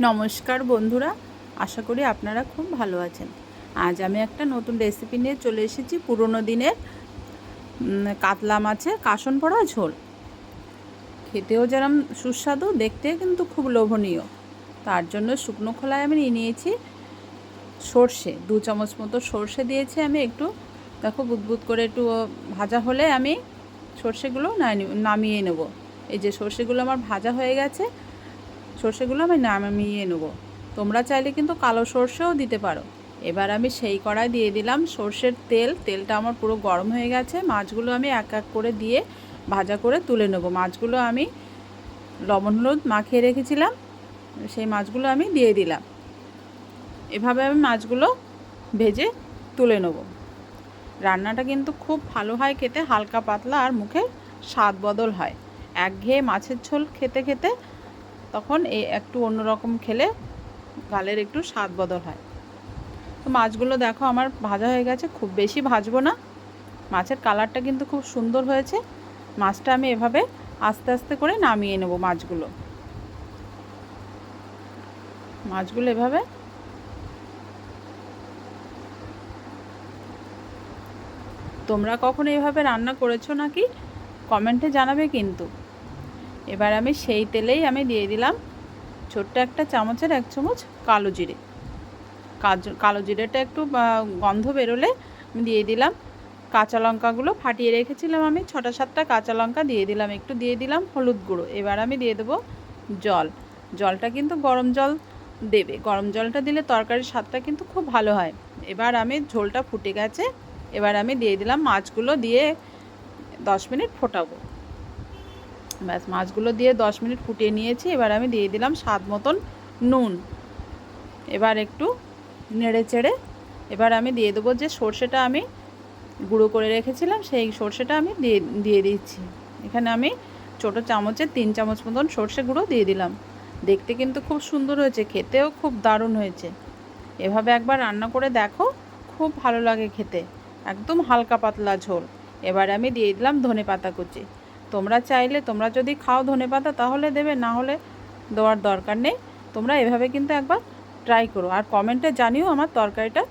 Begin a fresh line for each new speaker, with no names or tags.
নমস্কার বন্ধুরা, আশা করি আপনারা খুব ভালো আছেন। আজ আমি একটা নতুন রেসিপি নিয়ে চলে এসেছি। পুরনো দিনের কাতলা মাছের কাসন পোড়া ঝোল। খেতেও যেরকম সুস্বাদু, দেখতে কিন্তু খুব লোভনীয়। তার জন্য শুকনো খোলায় আমি নিয়েছি সর্ষে, 2 চামচ মতো সর্ষে দিয়েছি আমি। একটু দেখো বুদবুদ করে একটু ভাজা হলে আমি সর্ষেগুলো নামিয়ে নেব। এই যে সর্ষেগুলো আমার ভাজা হয়ে গেছে, সর্ষেগুলো আমি নামিয়ে নেব। তোমরা চাইলে কিন্তু কালো সর্ষেও দিতে পারো। এবার আমি সেই কড়াই দিয়ে দিলাম সর্ষের তেলটা আমার পুরো গরম হয়ে গেছে। মাছগুলো আমি এক এক করে দিয়ে ভাজা করে তুলে নেব। মাছগুলো আমি লবণ হলুদ মাখিয়ে রেখেছিলাম, সেই মাছগুলো আমি দিয়ে দিলাম। এভাবে আমি মাছগুলো ভেজে তুলে নেব। রান্নাটা কিন্তু খুব ভালো হয় খেতে, হালকা পাতলা, আর মুখে স্বাদ বদল হয়। একঘেয়ে মাছের ঝোল খেতে খেতে তখন এই একটু অন্যরকম খেলে গালের একটু স্বাদ বদল হয়। তো মাছগুলো দেখো আমার ভাজা হয়ে গেছে, খুব বেশি ভাজবো না। মাছের কালারটা কিন্তু খুব সুন্দর হয়েছে। মাছটা আমি এভাবে আস্তে আস্তে করে নামিয়ে নেব। মাছগুলো এভাবে তোমরা কখনো এভাবে রান্না করেছো নাকি কমেন্টে জানাবে কিন্তু। এবার আমি সেই তেলেই আমি দিয়ে দিলাম ছোট্ট একটা চামচের 1 চামচ কালো জিরে। কালো জিরেটা একটু গন্ধ বেরোলে আমি দিয়ে দিলাম কাঁচা লঙ্কাগুলো ফাটিয়ে রেখেছিলাম আমি, 6টা-7টা কাঁচা লঙ্কা দিয়ে দিলাম। একটু দিয়ে দিলাম হলুদ গুঁড়ো। এবার আমি দিয়ে দেবো জলটা কিন্তু গরম জল দেবে। গরম জলটা দিলে তরকারির স্বাদটা কিন্তু খুব ভালো হয়। এবার আমি ঝোলটা ফুটে গেছে, এবার আমি দিয়ে দিলাম মাছগুলো, দিয়ে 10 মিনিট ফোটাবো। ব্যাস, মাছগুলো দিয়ে 10 মিনিট ফুটিয়ে নিয়েছি। এবার আমি দিয়ে দিলাম স্বাদ মতন নুন। এবার একটু নেড়ে চেড়ে এবার আমি দিয়ে দেবো যে সর্ষেটা আমি গুঁড়ো করে রেখেছিলাম, সেই সর্ষেটা আমি দিয়ে দিচ্ছি। এখানে আমি ছোটো চামচের 3 চামচ মতন সর্ষে গুঁড়ো দিয়ে দিলাম। দেখতে কিন্তু খুব সুন্দর হয়েছে, খেতেও খুব দারুণ হয়েছে। এভাবে একবার রান্না করে দেখো, খুব ভালো লাগে খেতে। একদম হালকা পাতলা ঝোল। এবার আমি দিয়ে দিলাম ধনেপাতা কুচি। তোমরা চাইলে, তোমরা যদি খাও ধনেপাতা তাহলে দেবে, না হলে দেওয়ার দরকার নেই। তোমরা এভাবে কিন্তু একবার ট্রাই করো, আর কমেন্টে জানিও আমার তরকারিটা